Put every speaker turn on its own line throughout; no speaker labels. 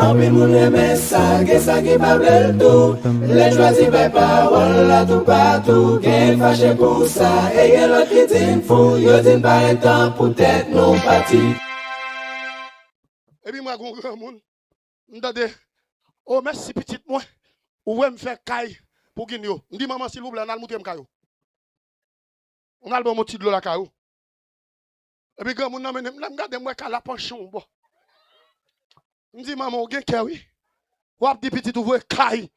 En pile moun reme sa, gen sa ki pa ble tout. Les choisi pe parole la tout partout. Gen fâché pour ça, et gen l'autre qui din fou. Yo din pa etan pou tête non parti.
Et puis moi, grand monde, m'dade, oh merci petit moi, ou ouais me faire caille pour gagner. On dit maman s'il vous plaît, on a le monter m'caillou. On a le bon petit de l'eau la caillou. Et puis grand monde m'gade moi ka la penchon bon. On dit maman ou gen kè oui. Ou ap di petit ouvre caille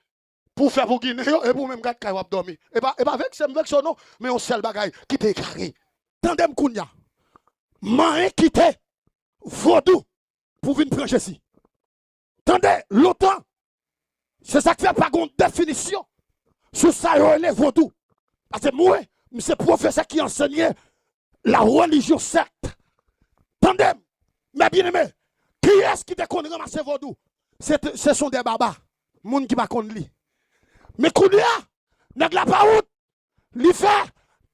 pour faire pour gagner et pour même gade caille ou ap dormir. Et pas avec c'est avec son nom, mais on seul bagaille qui te carré. Tandem kounya. Man quitté vaudou pour venir prendre Jésus. Tendez, longtemps, c'est ça qui fait pas de définition sur ça, il est vaudou. Parce que moi, c'est professeur qui enseignait la religion secte. Tendez, mais bien aimé, qui est-ce qui te connaît ramasser vaudou? Ce sont des babas, gens qui ne connaissent pas. Mais Kounia, n'a pas route, il fait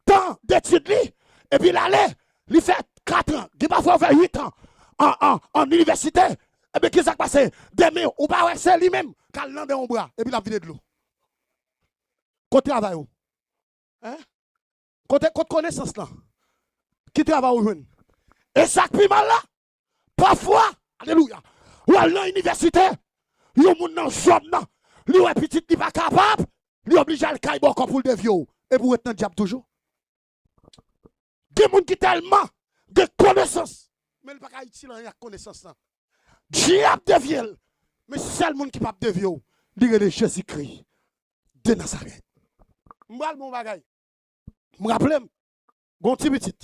tant d'études, et puis il allait, il fait 4 ans, il va faire 8 ans. En université, et bien qu'est-ce qui s'est passé? Demain, ou pas c'est lui-même, quand il dans bras, et puis il a vidé de l'eau. Côté travail, hein? Côté connaissance là, qui travaille au jeune. Et ça qui mal là, parfois, alléluia, ou à l'université, il y a un monde dans zone là, lui est petit, il pas capable, lui oblige à le cailler pour le dévier, et pour être dans le diable toujours. Des gens qui tellement de connaissances. Mais il n'y a pas de connaissance. Diable de vielle. Mais c'est seul monde qui ne peut pas devenir. Il est Jésus-Christ de Nazareth. Je me rappelle, mon petit petit.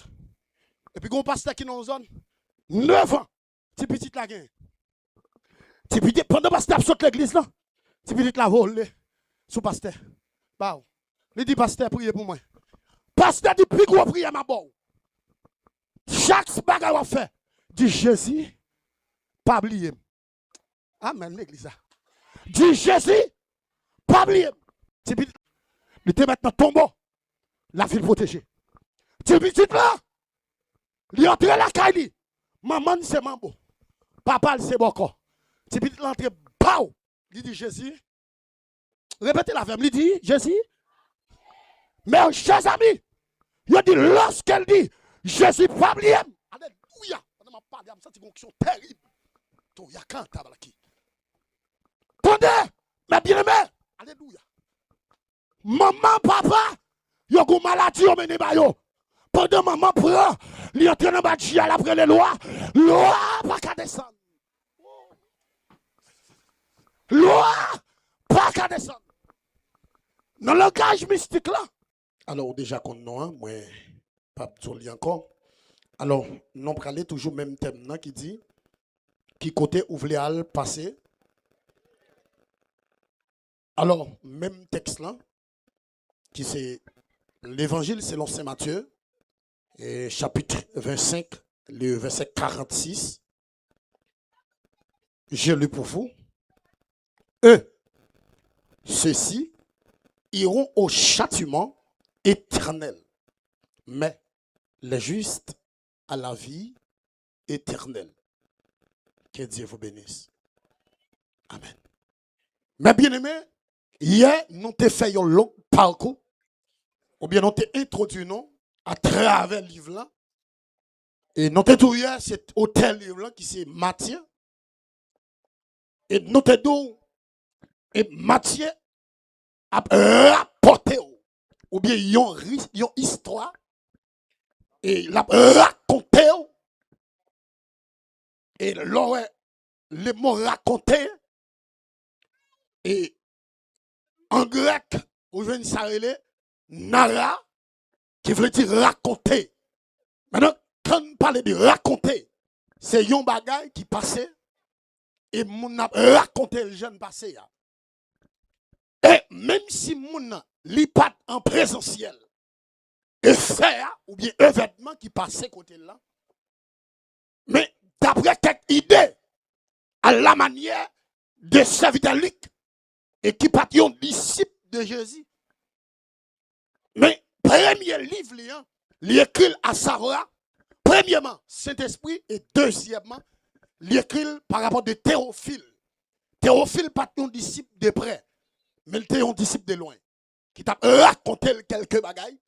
Et puis, mon pasteur qui est dans la zone, 9 ans, petit petit la gagne. Petit petit, pendant que pasteur saute l'église, petit petit la volé sous pasteur. Il dit, pasteur, priez pour moi. Pasteur dit, plus gros prière ma bonne. Chaque bagage à faire. Dit Jésus, pas oublier. Amen, l'église. Dit Jésus, pas oublier. Il était maintenant tombeau. La ville protégée. Tu petit là. Il entre la caille. Maman c'est mambo. Papa c'est boko. Tu petit l'entrée. Pau. Il dit Jésus. Répétez la femme. Il dit Jésus. Mais chers amis, il dit lorsqu'elle dit Jésus, pas oublier. Alléluia. On m'a parlé de ça, c'est une question terrible. Il y a quand t'as qui. Attendez, mais bien aimé. Alléluia. Maman, papa, il y a une maladie au mené bayo. Pendant maman prend, il est en train de battre après les lois. Loi, pas qu'à descendre. Loi, pas qu'à descendre. Dans le langage mystique là. Alors, déjà qu'on a, moi, pas de encore. Alors, nous parlons toujours même thème là qui dit qui côté ouvre à passer. Alors, même texte là, qui c'est l'évangile selon Saint Matthieu, et chapitre 25, le verset 46. Je lu pour vous. Eux, ceux-ci iront au châtiment éternel, mais les justes à la vie éternelle. Que Dieu vous bénisse. Amen. Mais bien aimé, hier, nous t'ai fait un long parcours, ou bien nous t'ai introduit nous à travers le livre là. Et nous t'ai tout hier, c'est hôtel livre là qui c'est Matthieu. Et nous t'ai dit, et Matthieu a rapporté, ou bien une histoire, et il a raconté. Et les mots racontés, et en grec, vous venez s'arrêter, nara, qui veut dire raconter. Maintenant, quand on parle de raconter, c'est un bagage qui passait, et mon a raconté le jeune passé. Et même si mon li pas en présentiel, et faire, ou bien événement qui passait côté là, mais d'après quelques idées, à la manière de serviteur Luc, et qui partit un disciple de Jésus. Mais, premier livre, il écrit à Sarah, premièrement, Saint-Esprit, et deuxièmement, il écrit par rapport de Théophile. Théophile pas un disciple de près, mais il était un disciple de loin, qui t'a raconté quelques bagailles.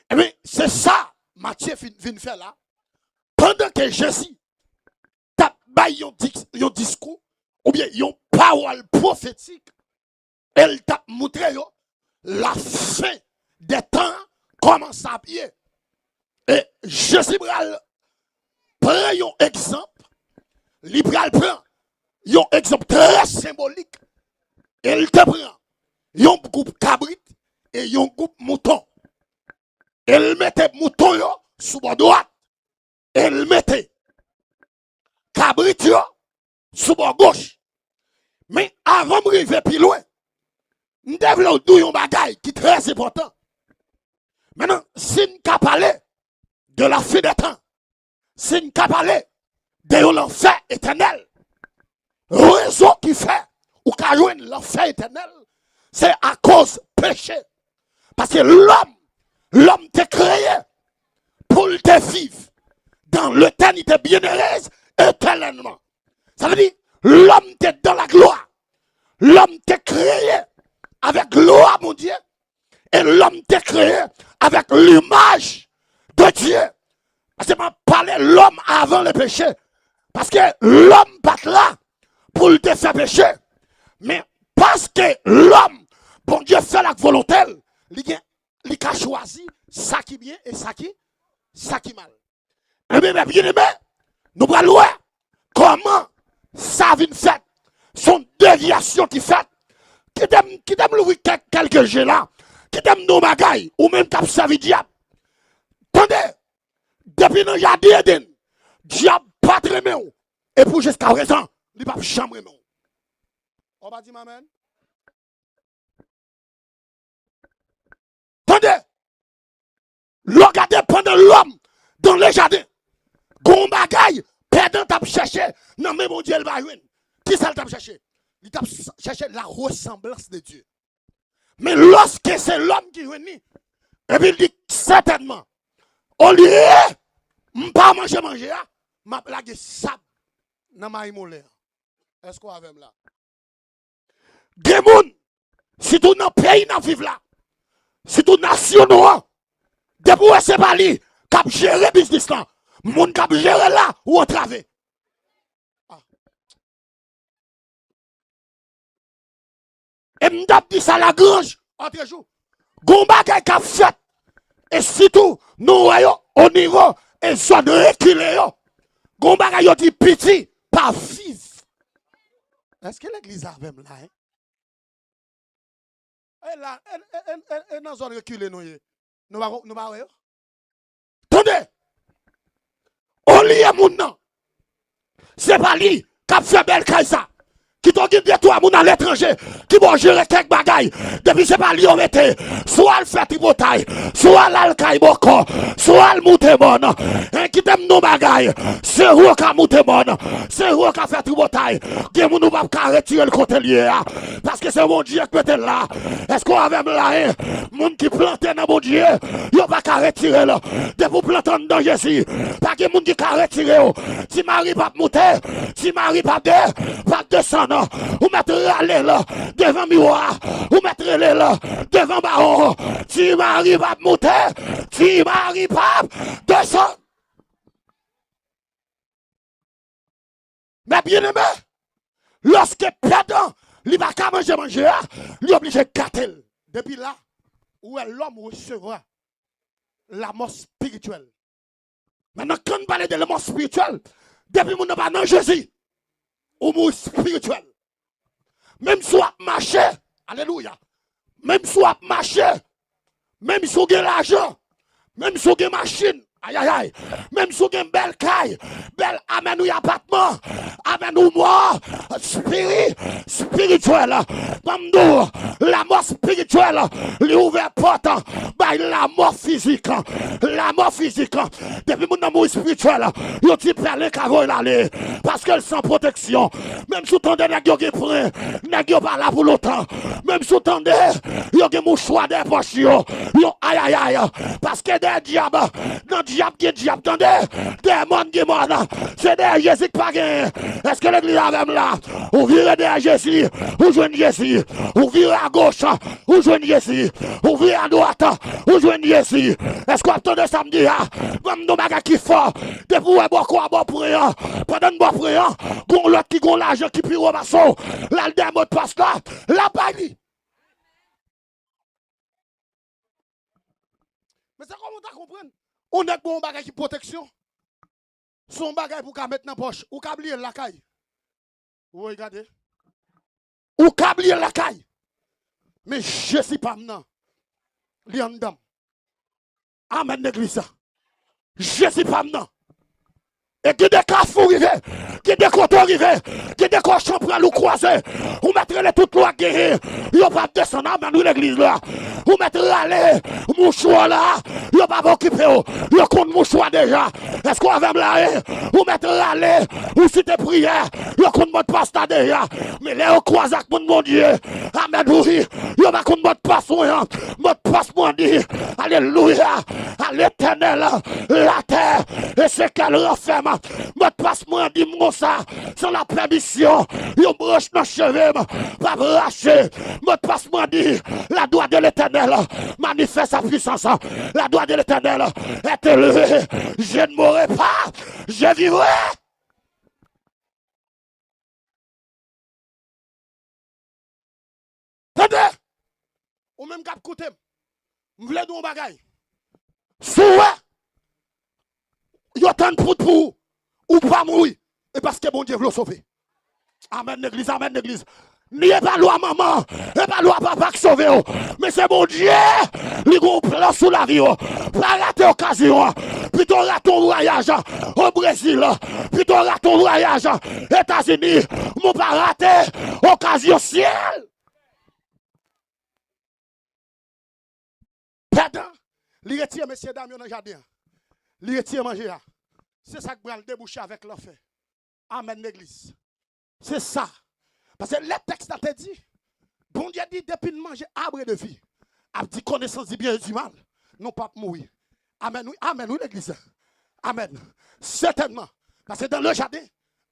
Eh bien, c'est ça, Matthieu vient faire là. Pendant que Jésus t'a baillé un discours, ou bien une parole prophétique, elle t'a montré la fin des temps commence à pied. Et Jésus prend un exemple, il prend un exemple très symbolique. Elle te prend un groupe cabrit et un groupe mouton. Elle mettait mouton sous bord droite. Elle mettait cabrit sous bord gauche. Mais avant de arriver plus loin, nous devons un bagage qui est très important. Maintenant, si nous parlons de la fin des temps, si nous parlons de l'enfer éternel, raison qui fait ou qu'a joué l'enfer éternel, c'est à cause péché. Parce que l'homme t'a créé pour te vivre dans l'éternité bienheureuse éternellement. Ça veut dire, l'homme t'est dans la gloire. L'homme t'a créé avec gloire, mon Dieu. Et l'homme t'a créé avec l'image de Dieu. Parce que je parlais l'homme avant le péché. Parce que l'homme pas là pour te faire pécher. Mais parce que l'homme, bon Dieu fait la volonté, il a choisi ça qui est bien et ça qui est mal. Et bien, bien aimé, nous allons voir comment ça vient fait. Son déviation qui fait. Qui t'aime l'ouvrir quelques jeux là. Qui t'aime nos bagailles. Ou même t'as servi diable. Attendez. Depuis le jardin d'Éden, diable pas très bien. Et pour jusqu'à présent, il n'a pas jamais bien. On va dire amen. Attendez. Regardez pendant l'homme dans le jardin. Gon bagaille, perdant t'a cherché. Non mais mon Dieu, il va jouer. Qui ça t'a cherché? Il t'a cherché la ressemblance de Dieu. Mais lorsque c'est l'homme qui vient, et puis il dit certainement, au lieu de pas manger, m'a plagué sable dans ma imolère. Est-ce qu'on a même là? Des gens, si tout dans le pays n'a vivre là, si tout nation noire, depuis c'est pas lui qui a géré le business là, moun qui a géré là ou entravé. Et m'dap dit ça la grange, entre jours. Gomba qui a fait, et surtout, nous voyons au niveau, et soit de reculer, Gomba qui a dit petit, pas vif. Est-ce que l'église a même là, hein? Et là, et dans zone reculée, nous va. Attendez, on lit à mon nom. C'est pas lui qui a fait belle kaisa. Qui t'ont dit de toi, moun à l'étranger, qui vont gérer quelques bagailles. Depuis c'est pas lui, on mettait, soit le fait tripotaille, soit l'alcaï boko, soit le moutemon, qui t'aime nos bagailles, c'est où qu'a moutemon, c'est où qu'a fait tripotaille, qui moun nous va retirer le côté lié, parce que c'est mon Dieu qui était là. Est-ce qu'on avait là, moun qui plantait dans mon Dieu, il va qu'à retirer là, de vous planter dans Jésus, parce que moun qui qu'a retiré, si Marie pas monter, si Marie pas descendre, ou mettre aller là devant miroir, ou mettre là devant baron. Si Marie va monter, si Marie pas descendre. Mais bien aimé, lorsque perdant, il va pas manger, il est obligé de gâter. Depuis là, où l'homme recevra la mort spirituelle. Maintenant, quand on parle de la mort spirituelle, depuis mon pas dans Jésus, ou mort spirituel. Même si on marche, alléluia. Même si on marche, même si on a l'argent, même si on a machine, aïe aïe aïe, même si on a une belle caille, belle amen ou appartement, amen ou mort, spirituel, mamdou, la mort spirituelle, lui ouvert porte, by la mort physique, depuis mon amour spirituel, il dit parler qu'avant il allait, parce qu'elle sans protection, même si vous entendez, il y a pris, il n'y a pas là pour longtemps, même si vous entendez, il y a mon choix des poches, aïe aïe aïe, parce que des diables, dans diable qui diable, attendez, démon qui mort, c'est derrière Jésus qui pas gagné. Est-ce que l'église a même là? Ou virez derrière Jésus, ou joignez Jésus, ou virez à gauche, ou joignez Jésus, ou virez à droite, ou joignez Jésus. Est-ce qu'on attendait samedi, comme nos bagages qui font, de pouvoir boire quoi, boire pour rien, pendant de boire pour rien, gon l'autre qui gon l'argent qui pire au maçon, là le démon passe là, la bague. Mais c'est comment tu comprends? On est bon bagage qui protection. Son bagage pour mettre dans la poche. Ou câblier la caille. Vous regardez? Ou câblier la caille. Mais je ne suis pas maintenant. Liandam. Amen l'église. Je ne suis pas maintenant. Et qui des carrefours arrivés, qui des coteaux arrivés, qui des cochons prennent ou croisés, ou mettre les toutes lois guérir, ils pas descendre à l'église là, ou mettre les mouchoirs là, ils pas occuper, ils comptent mouchoirs déjà. Est-ce qu'on va me là, ou mettre les, ou si t'es prière, ils comptent mot de passe là déjà. Mais les croisés avec mon Dieu, amen, oui, ils pas compte mot de passe, mot de passe, mon Dieu, alléluia, à l'éternel, la terre, et c'est qu'elle referme. Mot passe moi dit moi ça sans la permission yo broche dans cheveux pas bracher mot passe moi dit la droite de l'Éternel manifeste sa puissance la droite de l'Éternel est élevée je ne mourrai pas je vivrai. Attendez ou même cap côté m'vle don bagay soué yo tan pour ou pas mourir. Et parce que bon Dieu veut le sauver. Amen l'église, amen l'église. N'y pas loi maman, et pas loi papa qui sauve. Mais c'est bon Dieu, il a un plan sous la vie. Pas rater l'occasion. Plutôt rater ton voyage au Brésil. Plutôt rater ton voyage aux États-Unis. Mon pas rater l'occasion ciel. Pardon, il retire messieurs dames dans le jardin. Il retire manger. C'est ça qui va le déboucher avec l'enfer. Amen l'église. C'est ça. Parce que les textes ont dit, bon Dieu dit, depuis de manger arbre de vie, a dit connaissance du bien et du mal, non pas mourir. Amen, oui l'église. Amen. Certainement. Parce que dans le jardin,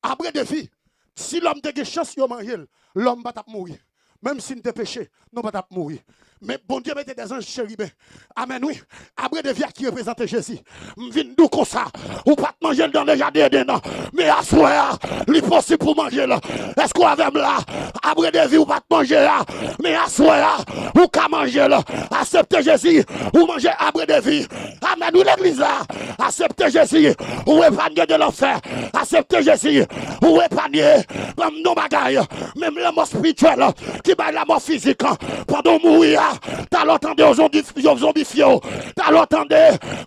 arbre de vie, si l'homme a des chances de manger, l'homme va mourir. Même s'il ne péché, non pas mourir. Mais bon Dieu mettez des anges chérubins. Amen, oui. Après de vie qui représente Jésus. M'vin d'où comme ça. Ou pas manger dans le jardin de non. Mais à soi, il est possible pour manger là. Est-ce qu'on avait là? Après de vie ou pas manger là. Mais à soi, ou qu'à manger là. Acceptez Jésus. Ou manger après de vie. Amen, oui l'église là. Acceptez Jésus. Ou épargner de l'enfer. Acceptez Jésus. Ou épargner. Même nos bagailles. Même la mort spirituelle. Qui bat la mort physique. Pendant mourir. T'as l'entendu aux zombifiés. T'as l'entendu,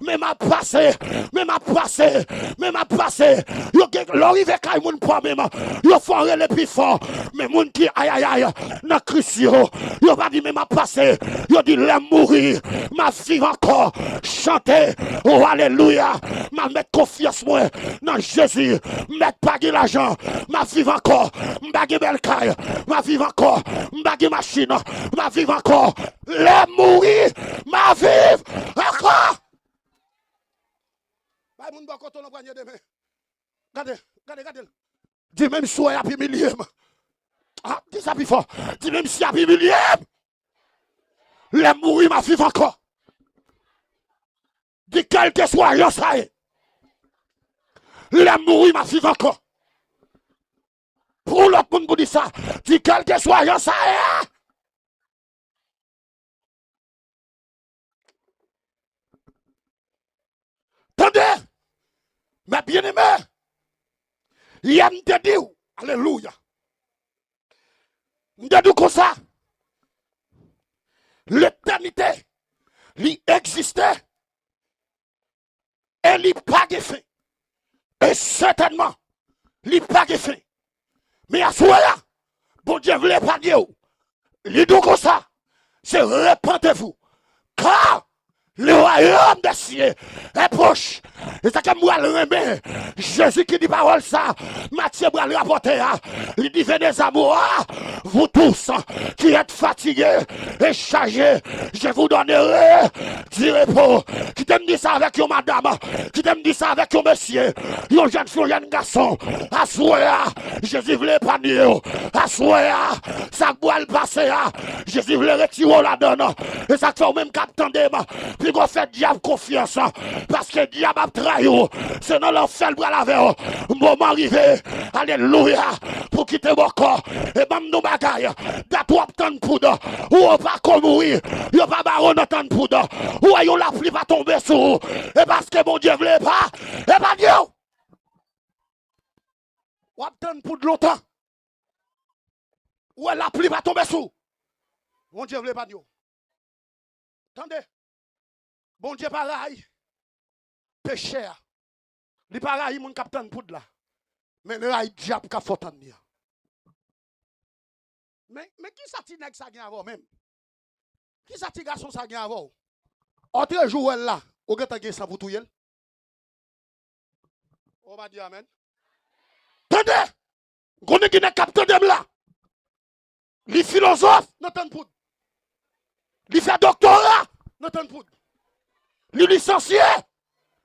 mais m'a passé. L'arrivée quand moun pas même. Yo font les plus fort. Mais moun qui aïe, n'a crucio. Yo pas dit mais m'a passé. Yo dit l'aime mourir. M'a vivre encore. Chanter. Oh alléluia. M'a mettre confiance moi dans Jésus. Mettre pas l'argent. M'a vivre encore. M'bagger belle caille. M'a vivre encore. M'bagger machine. M'a vivre encore. Les mourir, ma vive encore. Regardez. Dis même si il y a plus millième. Ah, dis ça plus fort. Dis même si il y a plus millième. Les mourir, ma vive encore. Dis quel que soit, yo ça est. Les mourir, ma vive encore. Pour l'autre monde, vous dites ça. Dis quel que soit, yo ça est. Attendez, mes bien-aimés, il y a me dit, alléluia, me dit comme ça, l'éternité, il existait, et il pas de fin, et certainement, il pas de fin, mais à ce moment-là, bon Dieu voulait épargner, il dit comme ça, c'est répentez-vous, car Le royaume des cieux est proche. Et ça que moi le remets. Jésus qui dit parole ça. Matthieu va le rapporter. Il dit venez à moi. Vous tous qui êtes fatigués et chargés. Je vous donnerai du repos. Qui t'aime dit ça avec une madame. Qui t'aime dit ça avec un monsieur. Un jeune fille, un garçon. Assoya. Jésus voulait épargner. Assoya. Ça boit le passé. Jésus voulait retirer la donne. Et ça fait même captain de puis qu'on fait diable confiance. Parce que diable a trahi. C'est dans l'enfer le bras la verre. Moment arrivé. Alléluia. Pour quitter mon corps. Et même nous bagaille. D'atout tant de poudre. Ou pas comme mourir. Yo pas baron tant de poudre. Ou ayons la pluie va tomber sur vous. Et parce que mon Dieu voulait pas. Et pas Dieu. Ou tant de poudre longtemps. Ou la pluie va tomber sur vous. Mon Dieu voulait pas Dieu. Attendez. Bon Dieu pareil. Péché. Les pareil, mon capitaine poudre là. Mais le rail diable qu'a faut tenir. Mais qui ça ti nèg ça gagne avant même? Qui ça ti garçon ça gagne avant? Autre jour là, au gars ta gagne ça pour tout yel. On va dire amen. Attendez. Connait qui n'est capitaine là. Les philosophes, n'entendent poudre. Les fait doctorat, n'entendent poudre. Les licenciés,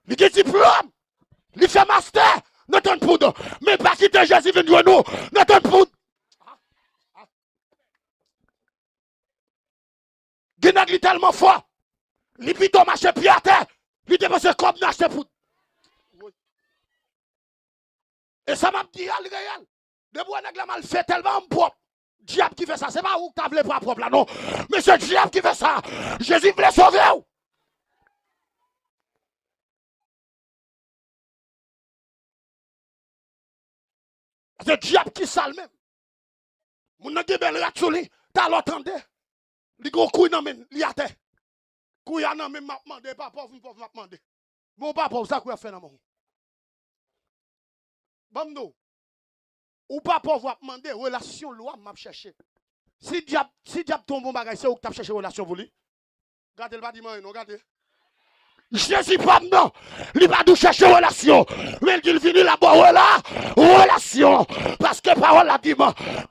les diplômes, les fait master, n'entendent poudre. Mais pas quitter Jésus venu nous, n'entendent poudre. Guinag li tellement fort, les pitons marchent pied à terre, les dépenses comme n'achètent poudre. Et ça m'a dit, réel, de bois nèg la mal fait tellement propre. Diable qui fait ça, c'est pas où tu as voulu pas propre là, non. Mais c'est diable qui fait ça. Jésus voulait sauver. C'est diable qui sale même. Mon n'a pas belle ratchouli, t'as l'entendé. Les gros couilles non men, li a terre. Couille non men m'a demandé, pas pauvre m'a demandé. Bon pas pauvre ça quoi fait dans mon. Bamdo. Ou pas pauvre m'a demandé relation loi m'a chercher. Si diable tombe bon bagage, c'est où tu as cherché relation pour lui. Regardez le bâtiment, non, regardez. Jésus pas non, il va nous chercher relation. Mais il finit là-bas, voilà, relation. Parce que parole a dit,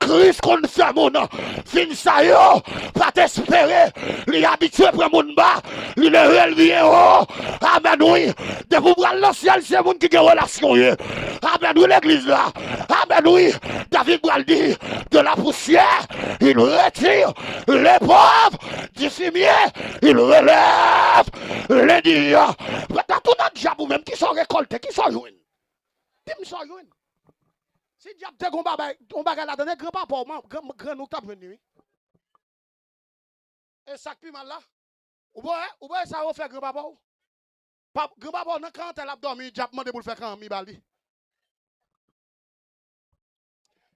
Christ qu'on fait mon nom, fin ça yo, pas t'espérer, il est habitué pour mon bas, il est relevé haut. Amen, oui. De vous prendre le ciel, c'est mon qui a relation. Amen, oui, l'église là. Amen, oui. David Bral dit, de la poussière, il retire les pauvres, du fumier, il relève les dieux. Dans tout notre diable, même qui sont récoltés, qui sont joués. Qui sont joués. Si diable te gon bagay la donne, grand papa, grand nous t'a venu. Et ça qui mal là. Ou bien ça va faire grand papa. Grand papa, quand elle a dormi, diable m'a dit pour le faire quand mi bali.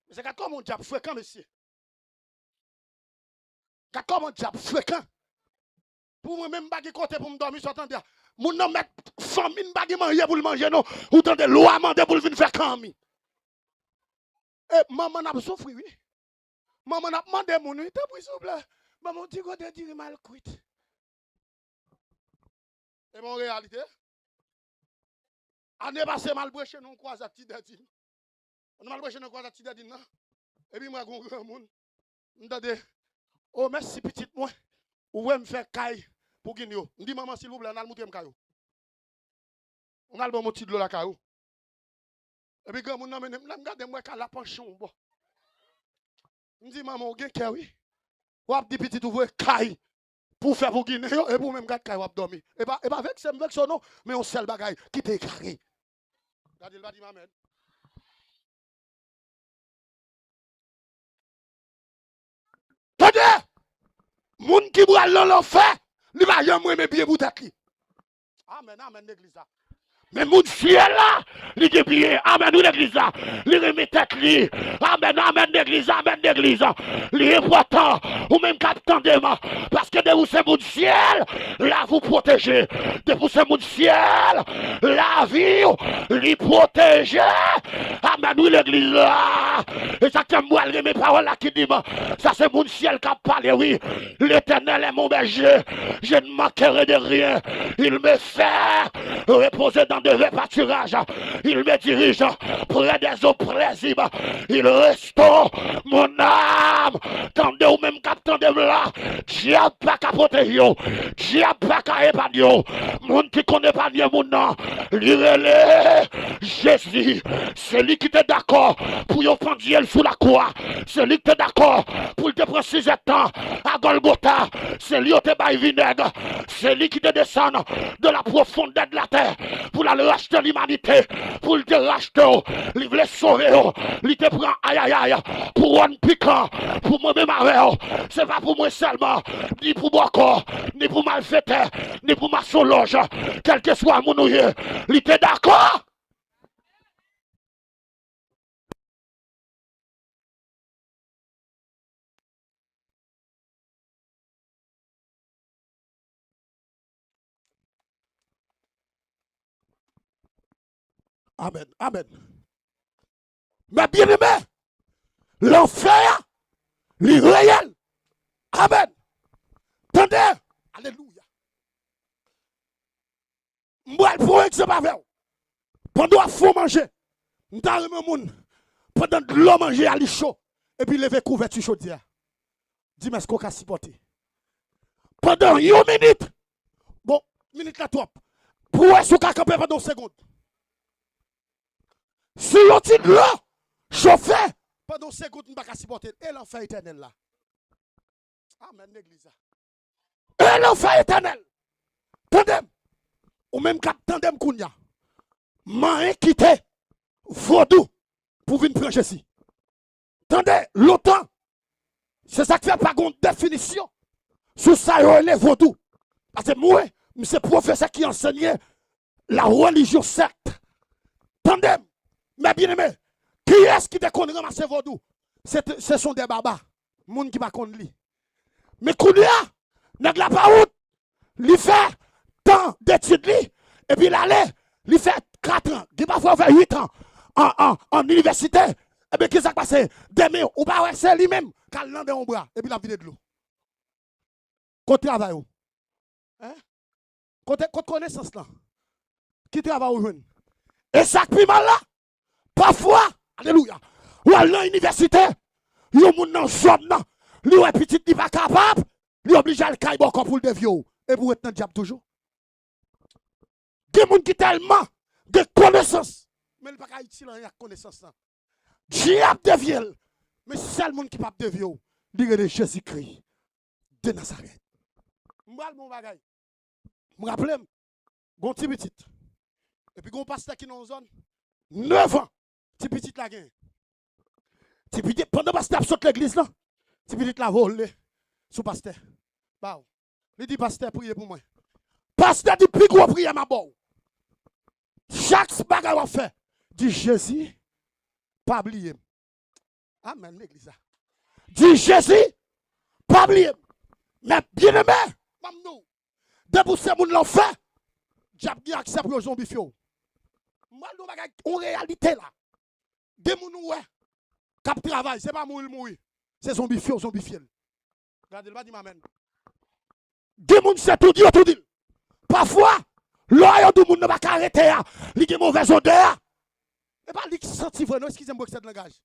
Mais c'est comme mon diable fréquent, monsieur. Comme mon diable fréquent. Pour moi même bagay côté pour me dormir, s'entendre. Mon nom met famine bagay manger pour le manger non, ou tant de loi mander pour venir faire kami. Et maman n'a pas souffert oui. Maman n'a demandé mon nuit, t'as pris souple. Maman dit qu'on te dit mal quitte. Et mon réalité année passée mal brûché non croise à petit dadine. On mal brûché non croise à petit dadine non. Et puis moi grand monde. M'tendez. Oh merci petite moi. Ou me faire caille pour gagner. On dit maman s'il vous plaît, on a le monter caillou. On a le bon moti de l'eau la caillou. Et puis quand mon nom me regarde moi qu'à la pension bon. On dit maman, on gagne oui. Ou a dit petit ouvre caille pour faire pour gagner et pour même garder caille ou dormir. Et pas avec son nom, mais on seul bagaille qui t'est carré. Regardez le dit maman. Tenez! Moun qui boit l'enfer, il va jamais me bien pour tête. Amen, amen, l'église. Mais mon ciel là, il est bien. Amen, nous l'église là. Il remet tête li. Amen, amen, l'église, amen, l'église. Il est important. Ou même capitaine de moi. Parce que de vous, c'est mon ciel. Là, vous protégez. De vous, c'est mon ciel. La vie, il protège. Amen, nous l'église là. Et ça, c'est moi, mes paroles là qui dit, ça, c'est mon ciel qui a parlé, oui. L'éternel est mon berger. Je ne manquerai de rien. Il me fait reposer dans de verts pâturages. Il me dirige près des eaux paisibles. Il restaure mon âme. Tandis ou même captain de là, diable pas qu'à protéger, diable pas qu'à épargner. Monde qui connaît pas bien mon nom, l'irélé Jésus. C'est lui qui était d'accord pour y offrir sous la croix. C'est lui qui était d'accord pour te prendre 6 temps à Golgotha. C'est lui qui te baille vinaigre. C'est lui qui te descend de la profondeur de la terre pour la racheter l'humanité, pour te racheter, il voulait sauver, il te prend aïe aïe aïe, pour un piquant, pour moi-même avec, c'est pas pour moi seulement, ni pour moi corps, ni pour ma fête, ni pour ma sologe, quel que soit mon ouïe, il était d'accord. Amen, amen. Mais bien aimé, l'enfer, il est réel. Amen. Attendez. Alléluia. Moi, pour un exemple avec vous. Pendant qu'il faut manger, pendant que l'eau manger à chaud, et puis lever couverture chaudière. Dis-moi ce qu'on a supporté. Pendant une minute, bon, minute la top, pour est-ce qu'on a campé pendant une seconde. Si on dit l'eau, chauffer, pendant une seconde, on ne peut pas supporter. Et l'enfer éternel là. Amen, l'église. Et l'enfer éternel. Tandem. Ou même quand tandem kounya. M'a quitté. Vaudou. Pour venir prendre ici. Tandem, longtemps. C'est ça qui fait pas une définition. Sous ça, il y a vaudou. Parce que moi, c'est professeur qui enseignait la religion secte. Tandem. Mais bien aimé. Qui est-ce qui te connaît ramasser vaudou? Ce sont des babas. Moun qui va connaître lui. Mais Kounia, n'a pas route, il fait tant d'études, et puis il allait, il fait 4 ans, il va faire 8 ans en université, et bien qu'est-ce qui s'est passé? Demain, ou pas c'est lui-même, quand il dans bras, et puis la vide de l'eau. Côté travail, hein? Côté connaissance là, qui travaille au jeune. Et ça qui mal là, parfois, alléluia, ou à l'université, il y a un monde dans le zone là. Lui est petit, il pas capable, lui oblige à le cailler encore pour le dévier. Et pour être dans le diable toujours. Des gens qui tellement de connaissances, mais il ne peut pas utiliser la connaissance. Diable dévier. Mais c'est le monde qui ne peut pas dévier. Il est de Jésus-Christ de Nazareth. Je me rappelle, mon petit petit. Et puis, mon pasteur qui est dans la zone, 9 ans, petit petit la gagne. Pendant que le pasteur saute l'église là, si vous dites la volée sous pasteur. Bah, il dit pasteur, priez pour moi. Pasteur dit plus gros prière ma boue. Chaque bagarre va faire. Dit Jésus, pas oublier. Amen, l'église. Dit Jésus, pas oublier. Mais bien aimé, maman, depuis ce monde l'ont fait, diable qui accepte le zombie fio. Moi, nous avons une réalité là. Des gens qui travaillent, ce n'est pas mourir. C'est zombie fiel. Regardez, il va dire m'amène. Des gens c'est tout dit, tout dit. Parfois, l'oeil de monde ne va pas arrêter. Il y a mauvaise odeur. Et pas lui qui senti vrai, non, excusez-moi ce langage.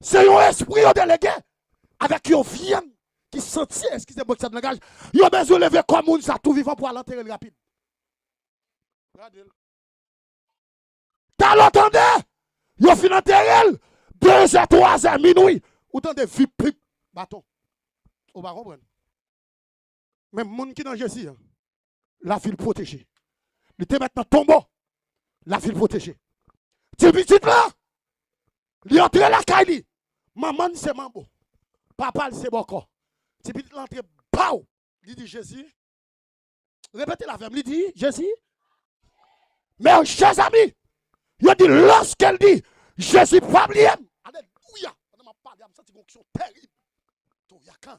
C'est un esprit délégué avec un viande qui sentit, excusez-moi ce langage. Il a besoin de lever comme un ça tout vivant pour aller enterrer rapide. Regardez. T'as l'entendu? Il a fini enterrer 2h, 3h, minuit. Autant de vip, bâton. On va comprendre. Même les gens qui sont dans Jésus, la ville protégée. Il était maintenant tombeau, la ville protégée. Tu petit là, il est entré la caille. Maman c'est mambo. Papa c'est boko. Tu petit l'entrée, pao. Il dit Jésus. Répétez la femme, il dit Jésus. Mais chers amis, il dit lorsqu'elle dit Jésus pas oublié. Alléluia. On m'a parlé, ça c'est une fonction terrible. Il y a quand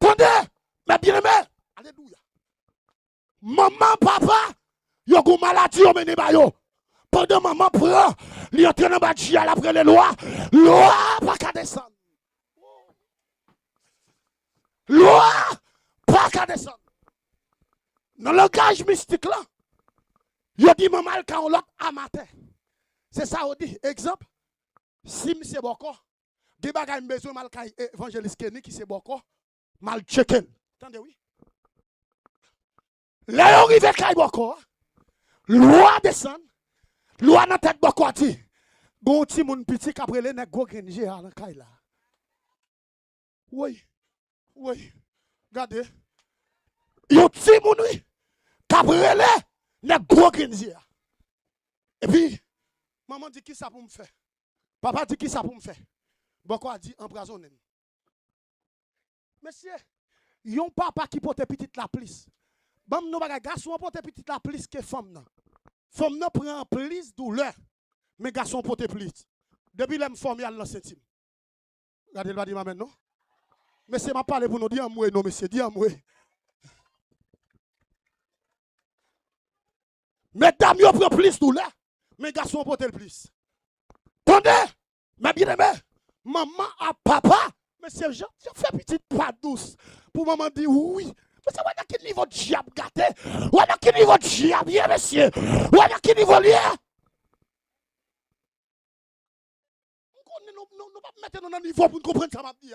attendez, mais bien aimé. Alléluia. Maman, papa, il y a une maladie au mené ba yo. Pendant maman prend, il entre dans ba dia après les lois, loi pas qu'à descendre. Loi pas qu'à descendre. Dans le langage mystique là, il dit maman quand on l'autre amateur. C'est ça on dit. Exemple, si monsieur Boko, des bagages besoin mal kay évangéliste Kenny qui c'est Boko, mal checken. Attendez oui. Là on arrive kay Boko, loi descend. Loi dans tête Boko ti. Gon ti moun petit après les nèg go grenje à la kay là. Oui. Oui. Regardez. Yo ti moun oui. Après les nèg go grenje. Et puis maman dit qui ça pour me faire? Papa dit qui ça pour me faire? Boko a dit empoisonner. Monsieur, yon papa qui porte petite la plus. Bam nou bagay garçon porte petite la plus que femme nan. Femme nan prend plus douleur, mais garçon porte plus. Depuis l'aime femme yal dans sentime. Regardez le dit maman non? Mais c'est m'a parler pour nous dire moi non monsieur, dis moi. Mesdames yo prend plus douleur, mais garçon porte plus. Attendez, mais bien aimé, maman à papa, mais c'est je fais petite pas douce pour maman dire oui. Mais c'est à quel niveau de diable gâté? Ou à quel niveau de diable, monsieur? Ou à quel niveau lié? Nous ne pas mettre dans un niveau pour comprendre ça m'a dit.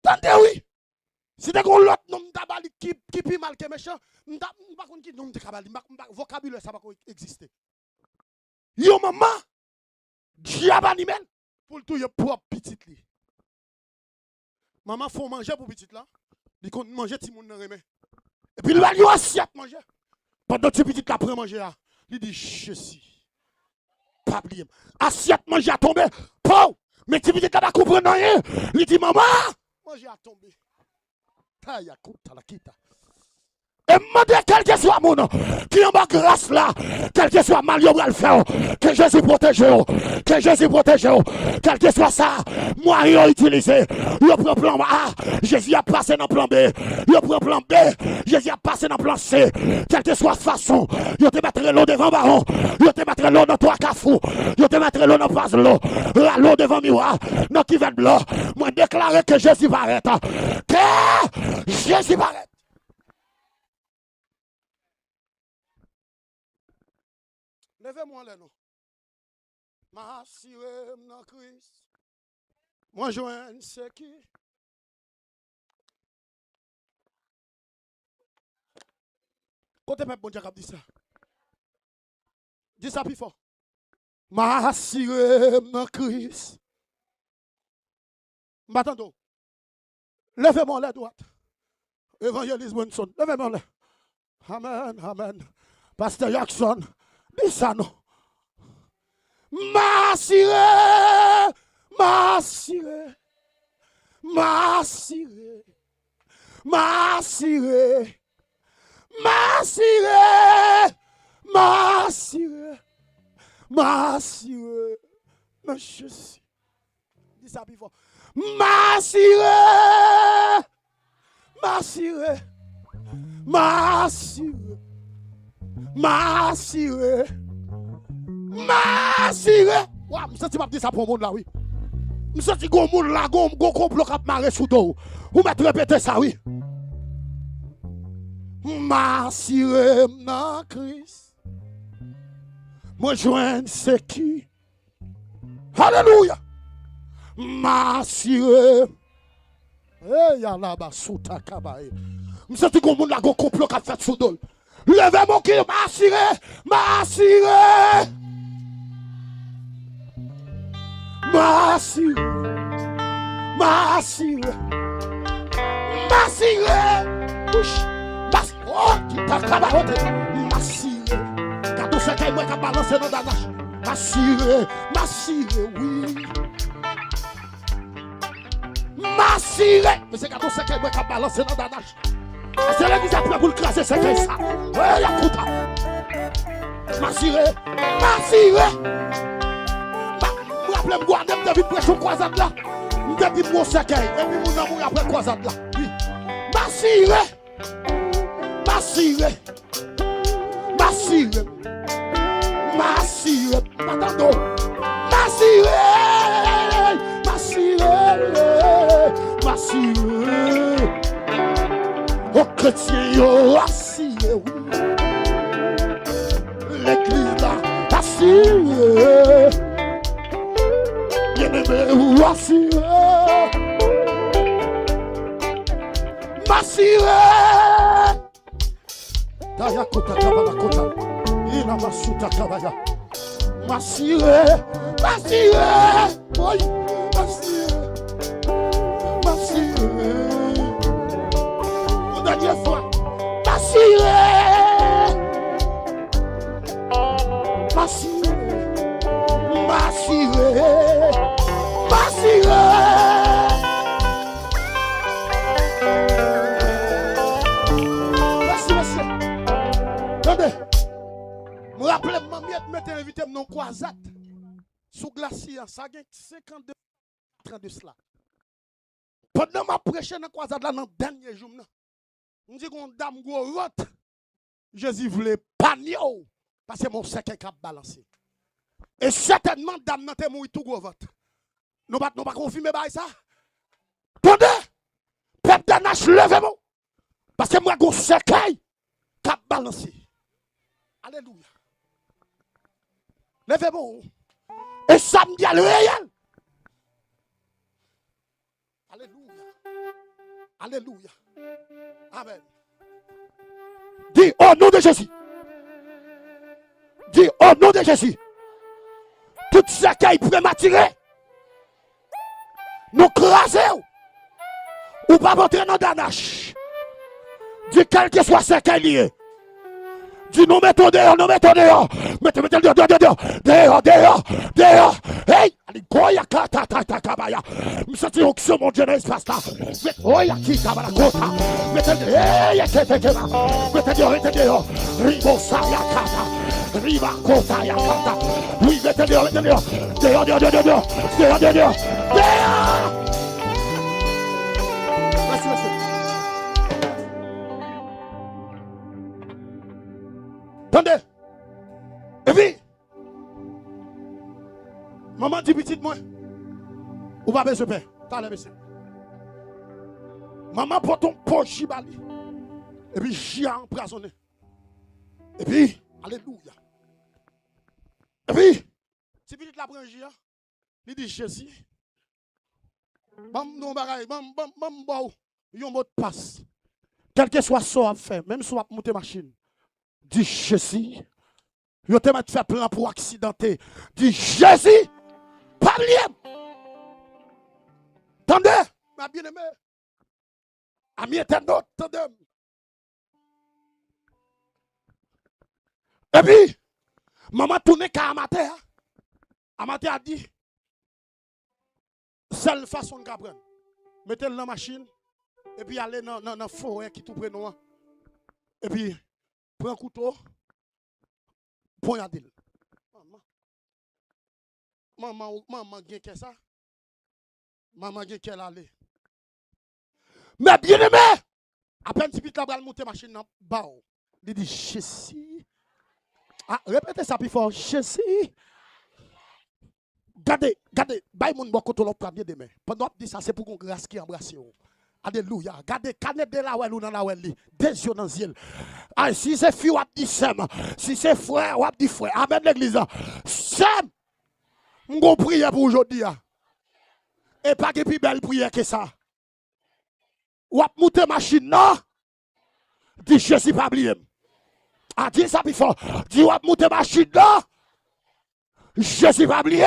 Attendez oui. Si t'es l'autre nom d'abali qui pi mal que méchant, m'pa konn qui nom de kabali, vocabulaire ça va exister. Yo maman, diable animal pour tout yo propre petite li. Maman faut manger pour petite là. Il compte manger ti moun nan remè. Et puis il va lui assiette manger. Pendant que petite là prend manger là, il dit je suis pas oublié. Assiette manger à tomber. Pou, mais ti petite là pas comprendre rien. Il dit maman, manger à tomber. Ta ya kuta la kita. Et demandez quel que soit mon qui en bas grâce là, quel que soit mal yo le faire, que Jésus protège, que Jésus protège, quel que soit ça, moi yo utilisé, yo prend plan A, Jésus a passé dans plan B, yo prend plan B, Jésus a passé dans plan C, quelle que soit façon, yo te mettre l'eau devant baron, yo te mettre l'eau dans toi cafou, yo te mettre l'eau dans vase l'eau, l'eau devant miroir, dans qui vient de l'eau, moi déclarer que Jésus va arrêter, que Jésus va arrêter. Levez-moi les noms. Ma sire dans Christ. Moi joins c'est qui? Côté peuple bon Dieu dit ça. Dis ça plus fort. Ma sire dans Christ. M'attendons. Levez-moi les droites. Évangéliste Bonson. Levez-moi les. Amen, amen. Pasteur Jackson. Dis ça non. Ma sire, ma sire, ma sire, ma sire, ma sire, ma sire, ma sire, ma chessie. Dis ça plus fort. Ma sire, ma sire, ma sire. Ma sire. Ma sire. Wa, m'senti pas dire ça pour monde là oui. M'senti gon monde là, gon complot k'ap marrer sous dos. Ou mettre répéter ça oui. Ma sire dans Christ. Moi joindre c'est qui? Alléluia. Ma sire. Eh ya là bas sous ta kabaye. M'senti gon monde là, gon complot k'ap fait sous dos. Levez mon cœur, m'assurer, m'assurer, m'assurer, m'assurer, m'assurer, oh, tu t'as cabaroté, m'assurer, quand tout ce qui est moi qui a balancé dans la nage, m'assurer, m'assurer, oui, m'assurer, mais c'est quand tout ce qui est moi qui a balancé dans la nage. C'est l'église après pour le classer, c'est comme ça. Ouais, la couta. Massiré. Je rappelle, je guarde, je suis prêché au croisade là. Je suis mon cercueil. Et puis, mon amour après croisade là. Oui. Massiré. Attendons. Massiré. Au chrétien, yo, massiré, oui. L'église là, massiré. Bien-aimé, massiré. Daya kota kabala kota. Ina masuta kabaya. Massiré. Oui, massiré. Une dernière fois. Massiré. Attendez. Je me rappelle, je m'étais invité à mon croisade. Sous glacier, ça a 52 ans de cela. Pendant ma prêche dans la croisade, dans le dernier jour, je dis qu'on dame gros rote. Jésus voulait panier parce que mon cercueil a balancé. Et certainement, dame n'a pas mouru tout gros vote. Nous ne pouvons pas confirmer ça. Attendez, peuple d'Anache, levez-moi. Parce que moi, mon cercueil a balancé. Alléluia. Levez-moi. Et ça me dit le réel. Alléluia. Amen. Dis au nom de Jésus. Dis au nom de Jésus. Tout ce qui est prématuré. Nous crasons. Ou pas rentrer dans Danache. Dis quel que soit ce qui est lié. Dis nous mettons dehors. Mettez dehors. Hey, allez, goya kata kabaya. Me senti onction mon Dieu dans l'espace là. Oya ki kabala kota. Mettez dehors. Ribo saria kata. Riba kota ya kata. Oui, mettez dehors. Dehors. Merci. Attendez. Et puis, maman dit petite moi, ou pas besoin de paix. T'as l'air monsieur. Maman porte ton poche chibali. Et puis, chien empoisonné. Et puis, alléluia. Et puis, si petite la prend chien, il dit Jésus, mam non bagaille, mam bon, yon mot de passe. Quel que soit ce qu'on fait, même si on monter machine. Dis Jésus, je te mets fait plan pour accidenter. Dis Jésus, pas lié. Attendez, ma bien-aimée. Ami éternel, attendez. Et puis, maman tourne qu'à Amateur. Amateur a dit, seule façon de prendre. Mettez-le dans la machine. Et puis allez dans la forêt qui tout près nous. Et puis, prends un couteau, poignardez-le. Maman, qu'est-ce ça? Maman, qu'est-ce allait? Mais bien aimé, à peine si la balle monte machine dans bas, il dit Jésus. Ah, répétez ça plus fort. Jésus. Gardez, baille mon bon côté l'autre bien demain. Pendant que dit ça, c'est pour qu'on grâce qui embrasse. Alléluia. Gardez, canette de la ouelle ou dans la ouelle. Des yeux dans le ciel. Ah, si c'est fille, ou dit sem. Si c'est frère, ou dit frère. Amen l'église. Sem. M'gon prière pour aujourd'hui. Et pas de plus belle prière que ça. Ou ap monter machine, non? Dis Jésus pas oublié. Ah, dis ça plus fort. Dis ou ap monter machine, non? Jésus pas oublié.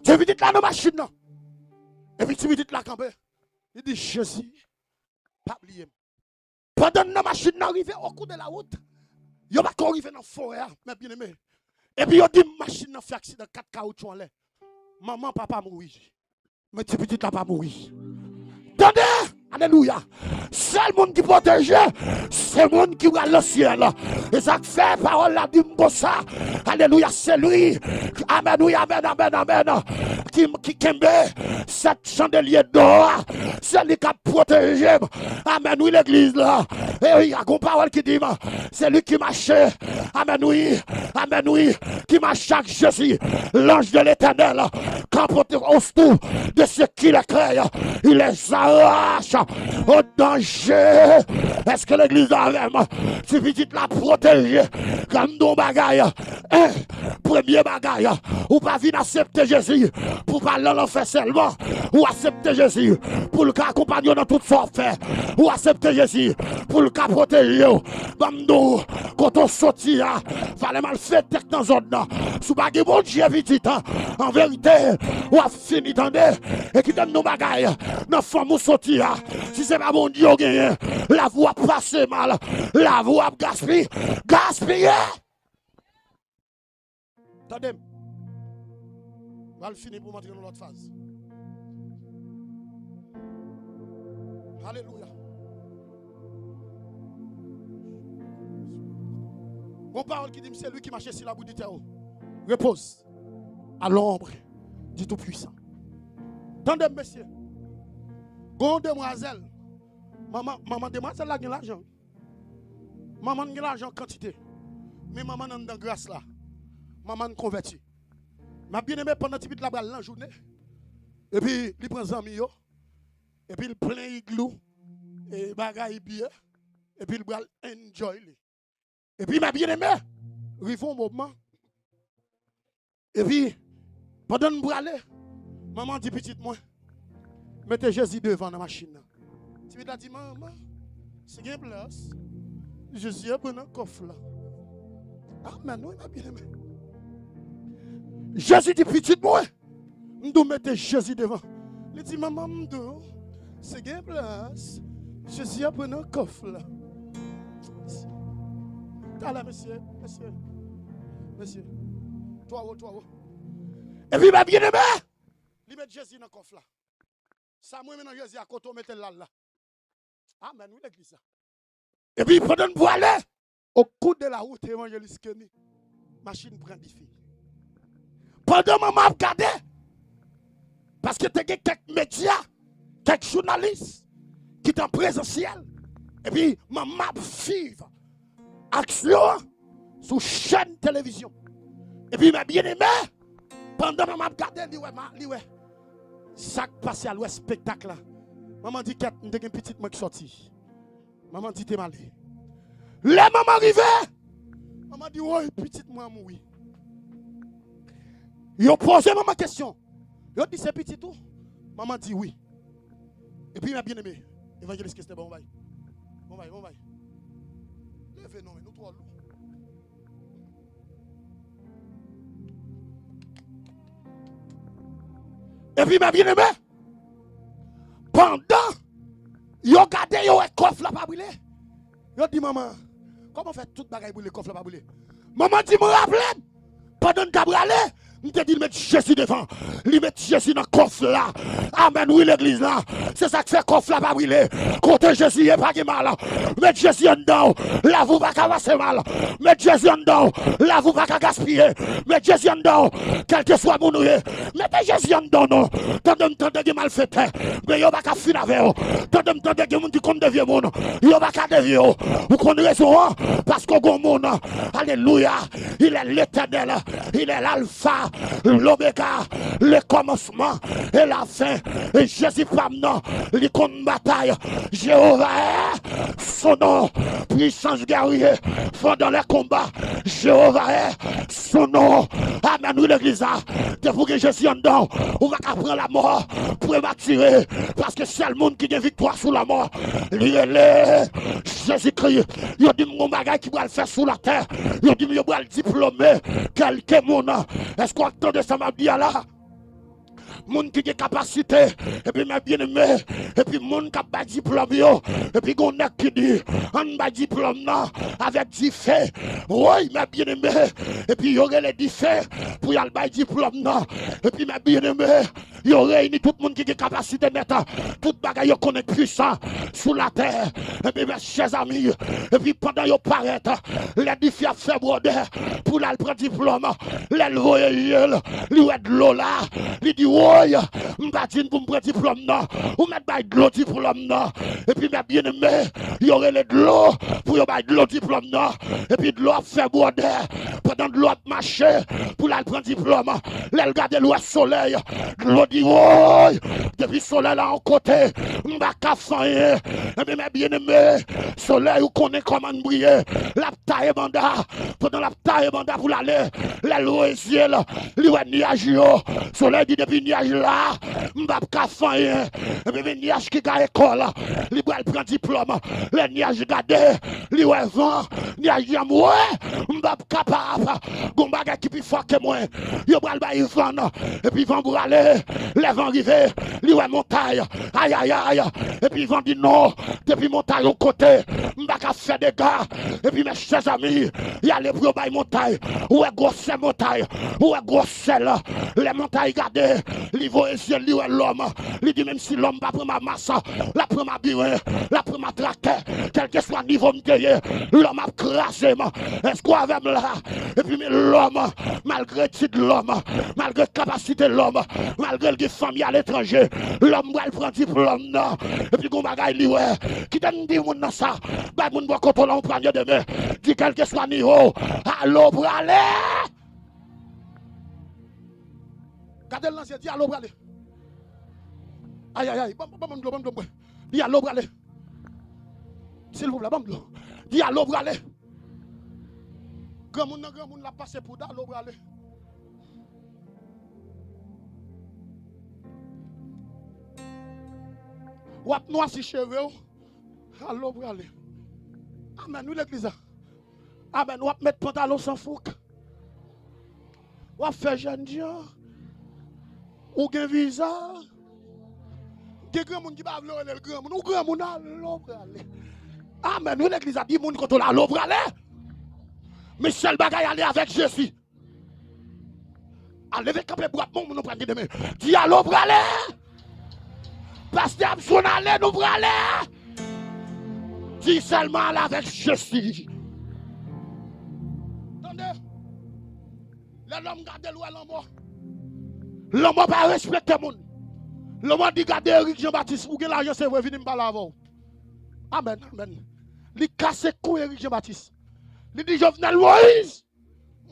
Tu veux dire là dans machine, non? Et puis tu veux dire là campé. Il dit Jésus pas oublié. Pendant que la machine arrive au cours de la route, il n'y a pas qu'à arriver dans la forêt, mais bien aimé. Et puis il dit machine fait accident 4 caoutchoucs en l'air. Maman, papa mourir. Mais tu petit là pas mourir. Attendez, alléluia. Seul monde qui protège, c'est le monde qui va le ciel. Et ça fait parole là dit comme ça. Alléluia, c'est lui. Amen, oui, amen, amen, amen. Qui kembe cette chandelier d'or. C'est lui qui a protégé. Amen, oui, l'église là. Et oui, il y a une parole qui dit, c'est lui qui marche. Amen, oui, qui marche chaque Jésus. L'ange de l'éternel, campote au stou de ce qu'il a créé. Il les arrache au danger. Est-ce que l'église a même si petite la protéger comme nos bagailles? Premier bagaille, ou pas venir accepter Jésus pour pas l'enfer seulement, ou accepter Jésus pour le cas accompagner dans toute son fait, ou accepter Jésus pour le cas protéger. Bamdou, quand on sortit, fallait mal faire tête dans zone là. Sous bagay bon Dieu petit, en vérité, ou a fini tendez, et qui donne nos bagailles, nos femmes sortir. Si c'est pas bon Dieu gagné, la voix passe mal, la voix gaspille. Attendez, on va le finir pour montrer dans l'autre phase. Alléluia. Mon parole qui dit, c'est lui qui marche sur la boue du terre. Repose à l'ombre du Tout-Puissant. Attendez, monsieur. Gon demoiselle. Maman demoiselle a l'argent. Maman a l'argent quantité. Mais maman n'a pas de grâce là. Maman converti. Ma bien-aimé pendant que la balle la journée. Et puis il prend zami yo. Et puis il plein igloo et bagaille bien. Et puis il va enjoy. Et puis ma bien-aimé, rivons moment. Et puis pendant nous aller, maman dit petite moi, mettez Jésus devant la machine. Tu lui as dit maman, c'est bien place. Jésus est dans le coffre là. Amen, oui ma bien-aimé. Jésus dit petite moi, nous mettez Jésus devant. Il dit maman, c'est bien place. Jésus est dans le coffre là. Allez, monsieur. Toi. Et puis, ma bien-aimé, il met Jésus dans le coffre là. Ça, moi, maintenant, Jésus à côté, on met là. Amen, oui, l'église. Et puis, pendant nous aller, au coup de la route, évangéliste Kenny, machine prend des filles. Pendant maman a regardé, parce que tu as quelques médias, quelques journalistes qui sont en présentiel, et puis, maman vive. Action sur chaîne télévision. Et puis, ma bien-aimée, pendant que je regardé, ça passe à l'ouest spectacle là. Maman dit qu'elle a une petite moi qui sorti. Maman dit t'es malé. Les mamans arrivent. Maman dit oui, petite moi oui. Ils ont posé maman question. Ils ont dit c'est petit tout. Maman dit oui. Et puis, ma bien-aimée, évangéliste Christ, bon bye. Levez nous, nous trois. Et puis, ma bien-aimée, pendant, ils ont gardé le coffre là pas brûlé. Ils ont dit, maman, comment fait toute bagaille pour le coffre là pas brûlé? Maman dit, me rappelle, pendant que tu as brûlé, il te dit de mettre Jésus devant. Il met Jésus dans le coffre là. Amen, oui, l'église là. C'est ça que fait coffre là, pas brûler. Côté Jésus, il n'est pas mal. Mettez Jésus en dedans. Là, vous ne pouvez pas passer mal. Mettez Jésus en dedans. Là, vous ne pouvez pas gaspiller. Mettez Jésus en dedans. Quel que soit mon noué. Mettez Jésus en dedans, non. Tandem de mal fait. Mais il n'y a pas qu'à finir avec vous. Tandem de monde qui compte devient monde. Il n'y a pas qu'à devient. Vous connaissez raison. Parce qu'on a monde. Alléluia. Il est l'éternel. Il est l'alpha. L'oméga, le commencement et la fin. Et Jésus maintenant, il compte bataille. Jéhovah est son nom. Puissance guerrier, fort dans les combats. Jéhovah est son nom. Amen, oui, l'église. Depuis que Jésus en dedans, on va prendre la mort pour m'attirer. Parce que c'est le monde qui a victoire sous la mort. Il est Jésus-Christ. Il a dit mon bagage qui va le faire sous la terre. Il a dit il va le diplômer. Quelqu'un mon nom. Est-ce qu'on entend de ça m'a dit là? Moun qui a capacité, et puis mes bien-aimés, et puis moun qui a pas diplôme, et puis on a qui dit, on a diplôme avec 10 faits. Oui, mes bien-aimés, et puis il y aurait les 10 faits pour y aller diplôme, et puis mes bien-aimés, Il réunit tout le monde qui a capacité de mettre tout bagaille qu'on est puissant sous la terre. Et puis, mes chers amis, et puis pendant qu'ils paraissent, les défis à faire broder pour aller prendre diplôme, les voyager, lui ouais de l'eau là, lui dit, oui, m'batine pour me prendre diplôme, non, ou mettre de l'eau diplôme, non. Et puis, mes bien-aimés, il y aurait de l'eau pour y mettre de l'eau diplôme, non. Et puis, de l'eau à faire broder pendant de l'eau à marcher pour aller prendre diplôme. Les regarder l'eau soleil, de l'eau dit, oui, depuis soleil là en côté, m'baka faye, et puis, mes bien-aimés, soleil ou connaît comment briller, la taille banda, pendant la taille banda pour l'aller, les lois ciel, les nuages yo, soleil dit depuis nuage là, m'baka faye, et puis nuage qui a école, les bois prend diplôme, les nuages gardés, les vent, nuage d'amour, m'baka papa, gombaga qui plus fort que moi, yo bral ba vent, et puis vent pour aller, les vents arriver, les montagne, aïe aïe aïe, et puis vent dit non, depuis montagne au côté, m'baka faire des gars, et puis mes chers amis, il y a les pour bail montagne, ou est grosse montagne, ou est grosse selle, les montagnes gardées, les voyageurs, les l'homme, il dit même si l'homme va prendre ma masse, la prend ma buée, la prend ma traquée, quel que soit le niveau me l'homme a crasé, est-ce qu'on avait là, et puis l'homme, malgré le titre de l'homme, malgré la capacité de l'homme, malgré les familles à l'étranger, l'homme va prendre diplôme, non, et puis qu'on bagaille lui, qui donne dit mon dans ça, bah mon bois quand on l'a prendre demain, dit quel que soit le niveau, allô pour aller. Gardez l'ancien, dis allô pour aller. Aïe aïe aïe, bon, dis allô pour aller. S'il vous plaît, bon, dis allô pour aller. Grand monde l'a passé pour allô pour aller. Wap noir si cheveux, allô pour aller. Amen, nous l'église. Amen, wap mettre pantalon sans fouque. Wap faire jeune Dieu. Ou gen visa. Gen grand monde qui va vouloir le grand monde. Ou grand monde allô pour aller. Amen, nous l'église a dit monde quand on allô pour aller. Mais seul bagaille aller avec Jésus. Allez avec camper boîte mon nous prendre demain. Dis allô pour aller. Pasteur Abson aller nous pour aller. Dis seulement aller avec Jésus. Attendez. L'homme garde l'homme. L'homme va pas respecter le monde. L'homme dit garder Eric Jean-Baptiste. Ou gen l'argent c'est vrai venir me parler avant. Amen, amen. Il casse cou Eric Jean-Baptiste. Il dit Jovenel Moïse.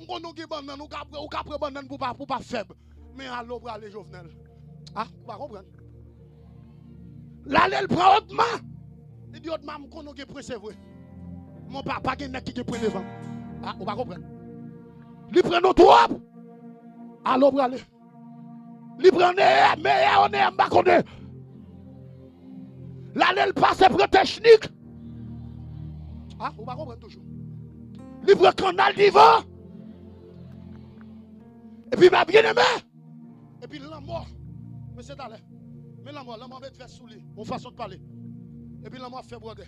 On nous give banane, ou capre banane pour pas faible. Mais allô pour aller Jovenel. Ah, vous pas comprendre. Là, il prend autre main. Il dit autre main, qu'on nous prend c'est vrai. Mon papa qui n'est qui prend devant. Ah, vous pas comprendre. Il prend nos trois. Allô pour aller. Il prend mais on est en bas qu'on est. Là, il passe pour technique. Ah, vous pas comprendre toujours. Il prend canal d'Ivan. Et puis, ma bien-aimé. Et puis, l'amour. Mais c'est d'aller. Mais l'amour va te faire saouler. Mon façon de parler. Et puis, l'amour fait broder.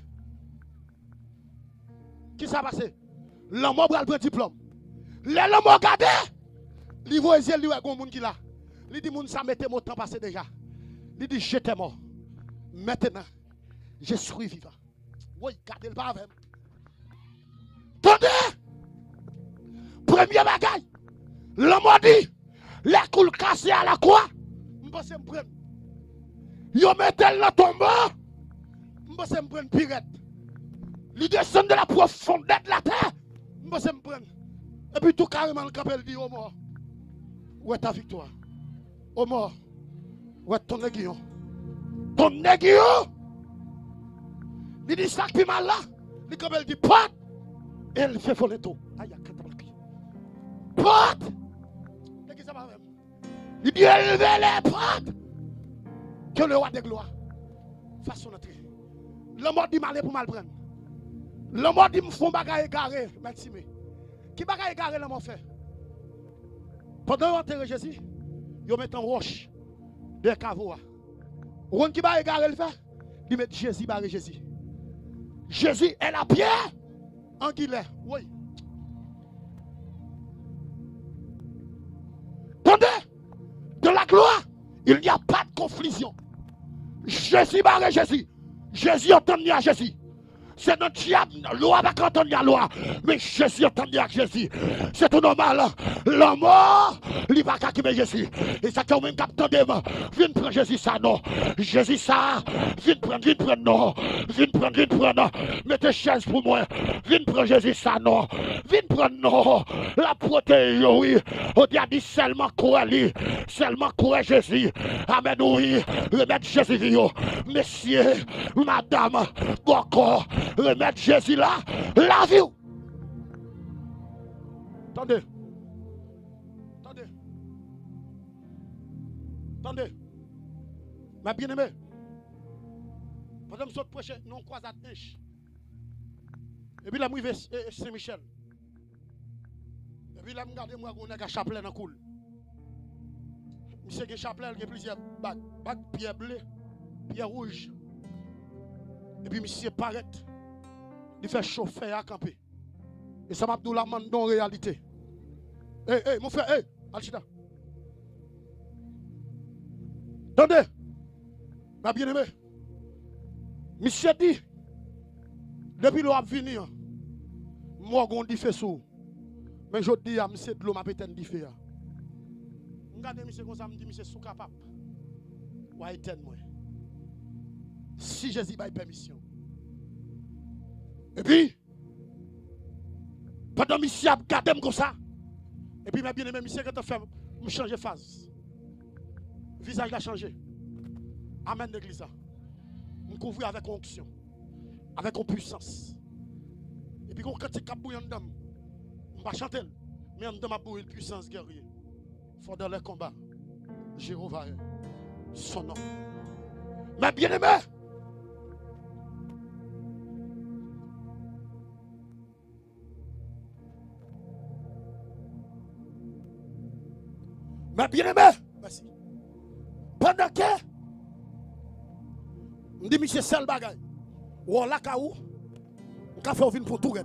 Qui ça passe? L'amour va le diplôme. L'amour regardez. Il voit les yeux, il y a un monde qui là. Il dit, ça mette mon temps passé déjà. Il dit, j'étais mort. Maintenant, je suis vivant. Oui, gardez le pas avec. Attendez. Premier bagaille. L'homme a dit, les coups cassés à la croix, je pense que je prends. Yo mettez le tombeau, je pense que je prends pirate. Il descend de la profondeur de la terre, je pense que je prends. Et puis tout carrément le capel dit, oh mort, où est ta victoire? Oh mort, où est ton aiguillon? Ton aiguillon? Il dit, ça qui mal là, le capel dit, pot, et il fait voler tout. Aïe, pot! Il dit élevez les portes que le roi de gloire fasse son entrée. L'homme dit mal pour mal prendre. L'homme dit me font bagaille égaré, merci. Qui bagaille égaré l'homme fait? Pendant l'enterre Jésus, ils mettent en roche de cavoa. Ou qui bagaille égaré le fait? Ils mettent Jésus barré Jésus. Jésus est la pierre en guillet. Oui. Attendez. De la gloire, Il n'y a pas de confusion. Jésus barre Jésus. Jésus entend à Jésus. C'est notre diable, loi va cantonner à loi. Mais Jésus entend à Jésus. C'est tout normal. La mort, il va pas quitter Jésus. Et ça quand même capteur de viens prendre Jésus ça non. Jésus ça, viens prendre non. Viens prendre. Mettez chaise pour moi. Viens prendre Jésus ça non. Viens prendre non. La protège oui. On dit seulement croire lui. Seulement croire Jésus. Amen oui. Remettre Jésus vivant. Messieurs, madame, encore. Remettre Jésus là, la vie. Attendez. Ma bien-aimée. Pendant que je prêche, nous croisons Inch. Et puis là, je vais Saint-Michel. Et puis là, je regarde moi, on a un chapelet dans le cool. Monsieur, il y a un chapelet, il y a plusieurs bacs. Bac pierre bleu, pierre rouge. Et puis, monsieur paraît. Il fait chauffer à camper. Et ça m'a dit la main dans la réalité. Mon frère, Alchita. Attendez, ma bien-aimée. Monsieur dit, depuis l'eau a venu, moi, je dis sous. Mais je dis à monsieur de l'eau, ma pétane dit fait. Regardez, monsieur, comme ça, je dis, monsieur, sous capable. Ouais, éteins-moi. Si Jésus a permission. Et puis, pendant que monsieur a gardé comme ça, et puis, ma bien-aimée, monsieur, quand tu fait, je change de phase. Le visage a changé. Amen, l'église. Je couvre avec onction, avec puissance. Et puis, quand tu as bouillant d'âme, je ne vais pas chanter, mais on m'a bouillir puissance guerrier. Il faut dans le combat. Jéhovah est son nom. Ma bien-aimée, ma bien-aimée, merci. Pendant que, je dis, monsieur, c'est le bagage. Ou là, où, on a fait une pour tout là.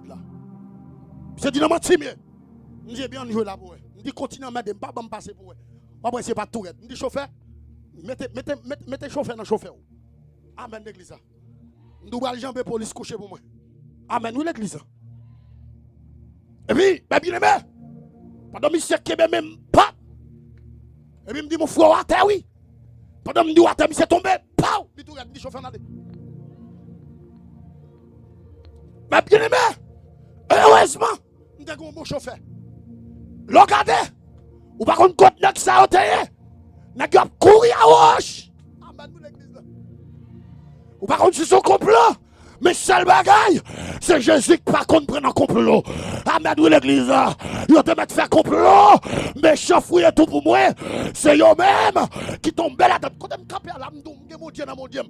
Je dis, non, je dis, je dis, bien joué là pour je dis, continuez à mettre des pas passer pour vous. Après, c'est pas tout. Je dis, chauffeur, mettez chauffeur dans le chauffeur. Amen, l'église. Je dois aller jambe police coucher pour moi. Amen, oui, l'église. Et puis, ma bien-aimée, pendant que monsieur Kébé même pas. Et puis, il me dit, mon frère, à terre, oui. Pendant que je me dis, à terre, monsieur tombé, pau! Il me dit, chauffeur, allez. Ma bien-aimée, heureusement, je suis un bon chauffeur. Regardez, ou par contre, quand nous sommes à nous avons couru à roche. Amen, l'église. Ou par contre, c'est son complot. Mais seul bagaille, c'est Jésus qui par contre prend un complot. Amen, l'église. Ils te mettre faire complot. Mais chafouille tout pour moi. C'est eux-mêmes qui tombent là-dedans. Quand je me campe à l'âme, je mon Dieu, mon Dieu.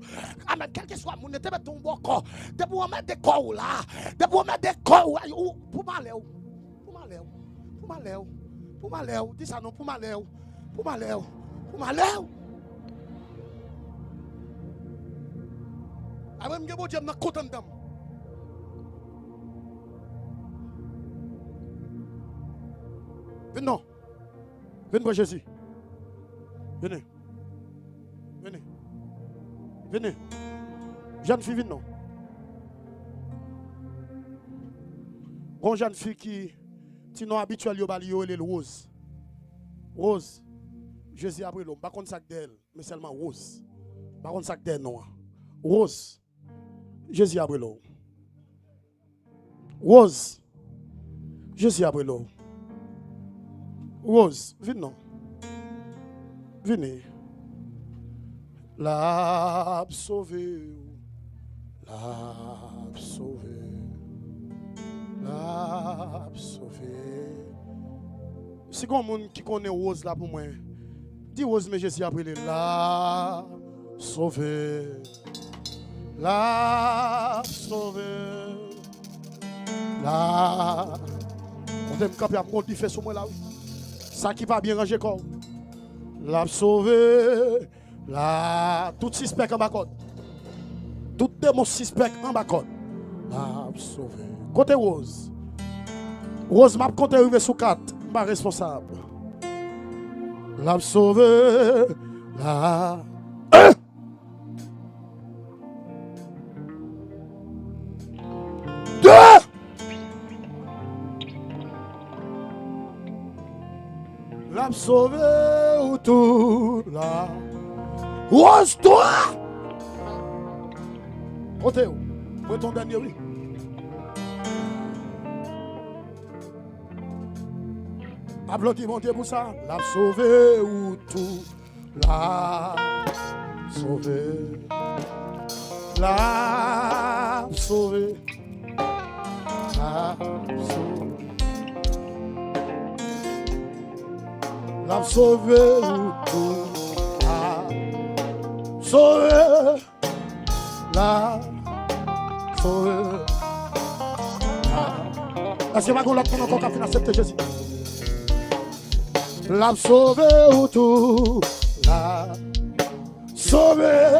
Amen, quel que soit mon état, je tombe au corps. De pour mettre des corps là. De pour mettre des corps pour m'aller. Pour m'aller. Pour m'aller. Pour m'aller. Dis ça non, pour m'aller. Pour m'aller. Pour m'aller. Avant de me dire, je suis content de vous. Venez, non. Venez pour Jésus. Venez. Venez. Venez. Jeune fille, venez, non. Bon, jeune fille qui, sinon habituel, elle est rose. Rose. Jésus a pris l'homme. Pas contre sac d'elle, mais seulement rose. Pas contre sac d'elle, non. Rose. Jésus a pris l'eau. Rose. Jésus a pris l'eau. Rose, venez non. Venez. La sauvé. La sauvé. La sauvé. C'est comme un monde qui connaît Rose là pour moi. Dis Rose, mais Jésus a pris la sauvé. La sauvé. La. On aime camper à monter fait sur moi là. Ça qui va bien ranger corps. La sauvé. La. Tout suspect en bas code. Tout démon suspect en bas code. La sauvé. Côté Rose. Rose m'a compté arriver sous 4. Pas responsable. La sauvé. là. Deux. L'a sauvé ou tout là. Rose-toi. Côté où? Où est ton dernier oui? Applaudis mon Dieu pour ça. L'a sauvé ou tout l'a sauvé. L'a sauvé. L'a sauvé. L'a sauvé ou tout l'a sauvé. L'a sauvé. Est-ce que ma goulette pour encore qu'à accepter Jésus? L'a sauvé ou tout l'a sauvé.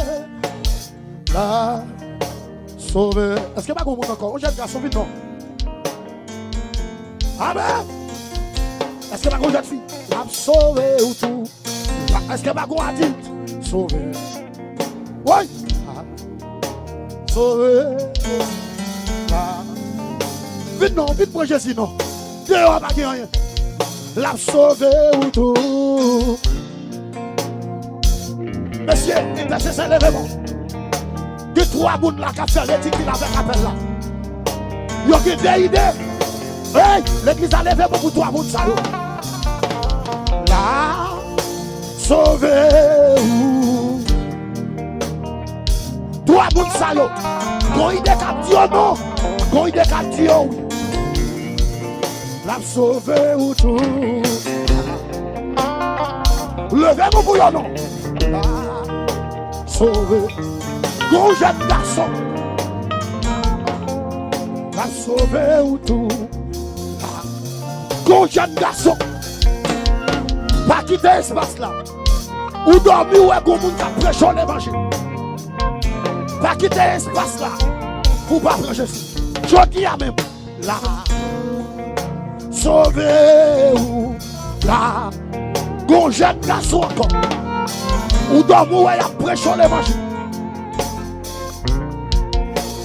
L'a sauvé. Est-ce que ma goulette encore? On jette garçon vite non? Amen. Est-ce que ma goulette fille? L'a sauvé ou tout? Est-ce que ma goulette adulte? Sauvé. Oui. Sauvé. Vite non, vite pour Jésus non. Dehors pas rien. L'a sauvé ou tout. Monsieur, intercesseur lèvez-moi. De trois bouts là qui a fait l'éthique qu'il avait appel là. Yo qui des idées. Hey, l'église a levé pour trois bouts ça yo. L'a sauvé ou. Trois bouts ça yo. Gon idée qu'a dit non. Gon idée qu'a dit oui. L'a sauvé ou tout. Levez-vous pour yon nom. L'a sauvé. Gros jeune garçon. L'a sauvé ou tout. Gros jeune garçon. Pas quitter l'espace là. Ou dormir ou est gros moun qui prêche l'évangile. Pas quitter l'espace là. Pour pas prêcher. Je dis à même. Là. Sauvé ou là, gon jeune garçon encore, ou dormi ou y a prêché l'évangile,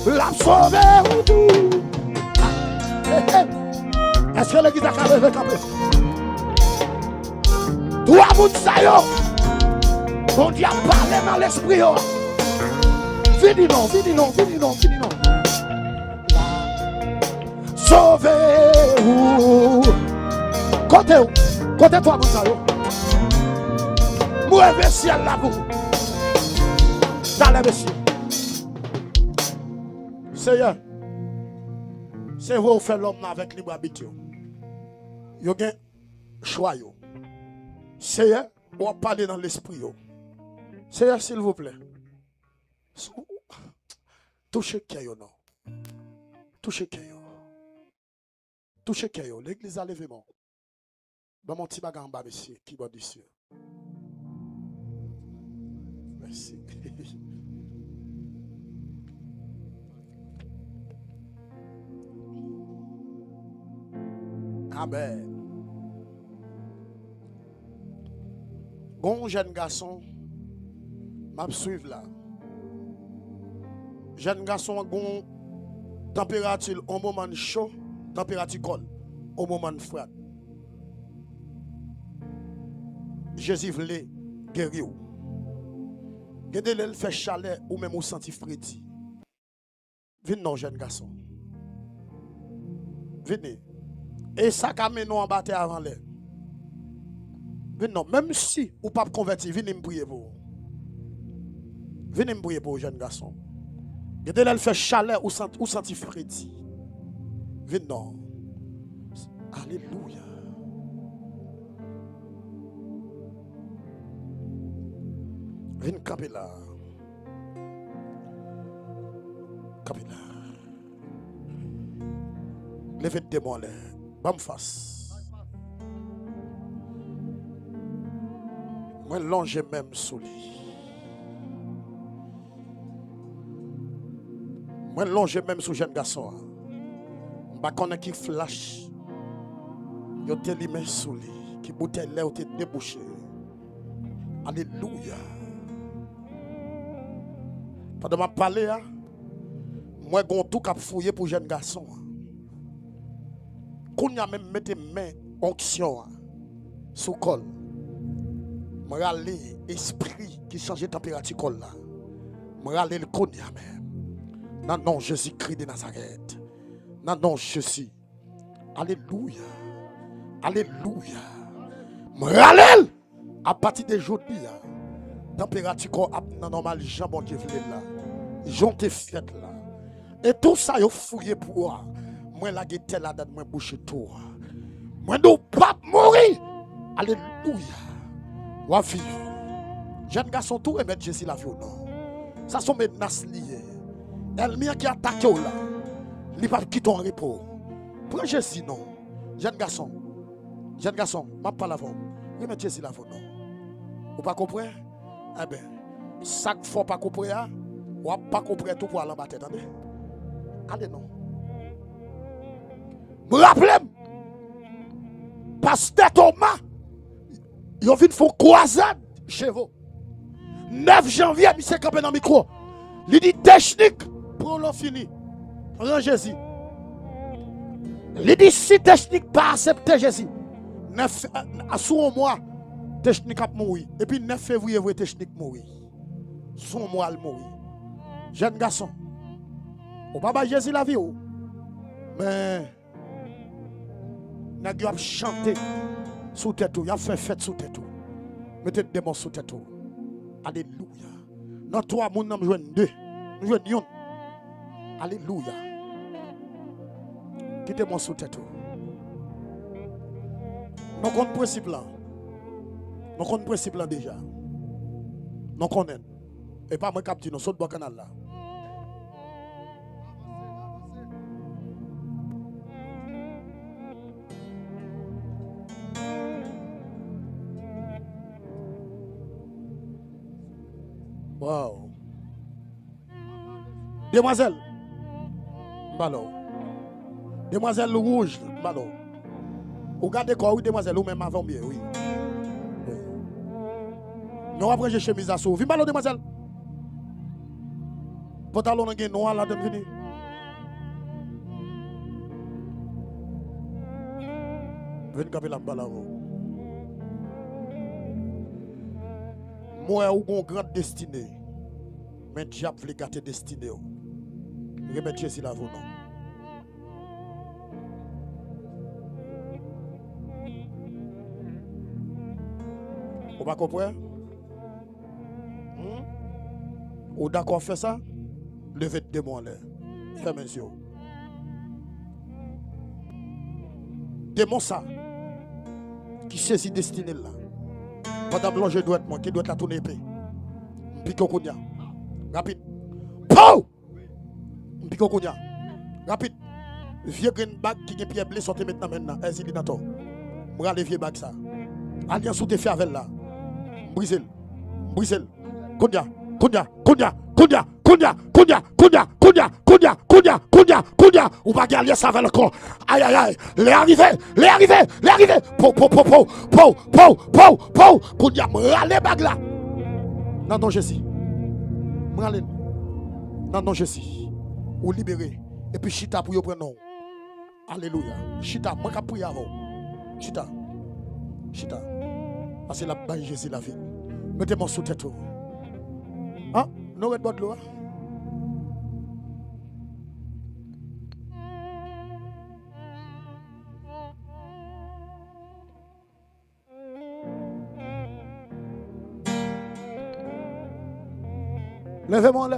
la sauvé ou tout. Est-ce que l'église a levé quand même? Toi, moun sa yo, bon Dieu a parlé dans l'esprit yo. Fini non, fini non, fini non, fini non. Sauvé ou côté toi mon sa yo. Moi ciel là pour dans les messieurs. Seigneur, c'est vous faire l'homme avec libre arbitre. Yo gen choix yo. Seigneur, on parler dans l'esprit yo. Seigneur s'il vous plaît. Touchez qui yo non. Touchez qui yo. Touchez qui yo. L'église a levé mon. Dans mon petit bagage en bas monsieur qui va du ciel. Merci. Amen. Bon jeune garçon, m'a suivre là. Jeune garçon, bon température au moment chaud, température cold, au moment froid. Jésus voulait guérir. Gardez le fait chaleur ou même ou senti fréti. Venez non jeune garçon. Venez. Et ça camé nous en battre avant l'air. Venez non, même si ou pas converti, venez me prier pour. Venez me prier pour jeune garçon. Gardez le fait chaleur ou senti fréti. Venez non. Alléluia. Venez camper là. Camper là. Levez des mots là. Bam face. Moi longe même sous lui. Moi longe même sous jeune garçon. Pas connait qui flash. Yo te li men sous lui. Qui bouteille là ou te débouché. Alléluia. Pendant que je parle, moi, j'ai tout cap fouillé pour jeune garçon. Quand y a même mis main onction sous col, je râle esprit qui change de température col là. Je râle le konya même. Non, non, Jésus-Christ de Nazareth. Non, non, Jésus. Alléluia. Alléluia. Je râle à partir d'aujourd'hui. Température normale, Jean bon Dieu là. Jean te fait là. Et tout ça, il fouillé pour moi. Moi, la guette là dans ma bouche tout. Moi, nous pas mourir. Alléluia. Wa vivre. Jeune garçon, tout remettre Jésus la vie ou non. Ça sont menaces liées. Elle mien qui attaque là. Il pas quitter en repos. Pour Jésus non. Jeune garçon, m'a pas la voix. Remettre Jésus la vie non. Vous pas comprendre? Eh bien, chaque fois pas comprendre, ou pas comprendre tout pour aller en bas tête. Allez non. Me rappelez, Pasteur Thomas, ils ont vu faire croisade chez vous. 9 janvier, il s'est campé dans le micro. Il dit technique pour l'on fini. Rends Jésus. Il dit si technique pas accepter Jésus. 9 sous un mois, technique a mourir. Et puis 9 février, vous technique mourir. Sous un mois, elle mourir. Jeune garçon. Ou pas Jésus la vie. Mais n'a pas chanté sous tête. Il a fait fête sous tête. Mettez des démons sous tête. Alléluia. Dans 3 moun nous jouons 2. Nous jouons 1. Alléluia. Quittez-moi sous tête. Nous connaissons le principe là. Nous connaissons le principe là déjà. Nous connaissons. Et pas moi qui dis, nous sommes dans le canal là. Wow. Demoiselle. Ballon. Demoiselle rouge. Ballon. Vous regardez quoi, oui, demoiselle, ou même avant bien, oui. Nous après j'ai chemise à sauve. Viens ballon, demoiselle. Pantalon en noir là, de venir. Venez camper la balle avant. Moi, ou une grande destinée. Mais diable veut gâter destinée. Remettez ici la vous non. Vous pas comprendre? Ou d'accord faire ça? Levez des mots en l'air. Fermez les yeux. Démon ça. Qui saisit destinée là. Pendant que je dois être moi, qui doit être la tourner épée. Pique au cognac. Rapide. Pow! Pique au cognac. Rapide. Vieux green bag qui est pied blé sortez maintenant. Est-ce dans toi? Moi les vieux bag ça. Alliance sous tes fait avec là. Brisel. Brisel. Cognac. Cognac. Cognac. Cognac. Cognac. Cognac. Cognac. Cognac. Cognac. Cognac. Cognac. Cognac. Ou pas garder ça avec le corps. Aïe aïe aïe. Les arrivés. Les arrivés. Les arrivés. Po po po po. Po po po po. Cognac. Râle bag là. Non non Jésus. Râle. Non non Jésus. Ou libérer. Et puis chita pour y prendre non. Alléluia. Chita. Moi qui prie avant. Chita. Chita. Parce que la baille Jésus la vie. Mettez-moi sous tête. Ah, nous êtes bon de l'eau. Levez-moi là.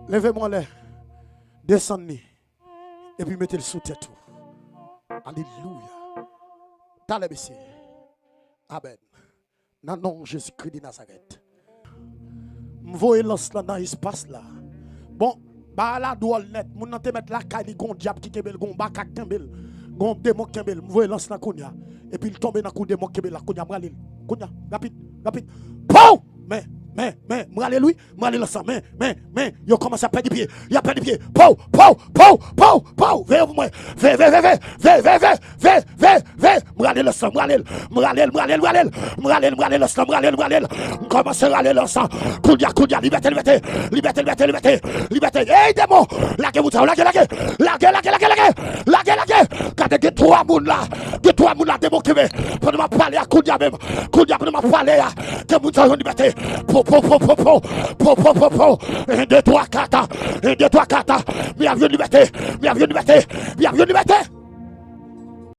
Levez-moi là. Descendez. Et puis mettez le sous tête. Alléluia. T'as baissé. Amen. Non, non, Jésus-Christ de Nazareth. Je vois l'os là dans l'espace là. Bon, bah là, doit net. Mon nan te mettre la caille, gon diable qui kembel, gon bakak kembel, gon démon kembel. Je vois l'os là konya. Et puis il tombe dans coup démon kembel là konya bralil. Konya, rapide, rapide. Pow! Mais
Alléluia, m'aller ensemble, mais, yo commence à perdre des pieds, il a perdu des pieds, pou, veille moi, m'aller ensemble, commence à aller ensemble, Koudia, liberté, hey démon, laguez, quand il y a 3 mouns là, démon qui veut, pour nous parler à Koudia même, pour nous parler à, que vous avez liberté, po, 1, 2, 3, 4, bienvenue liberté,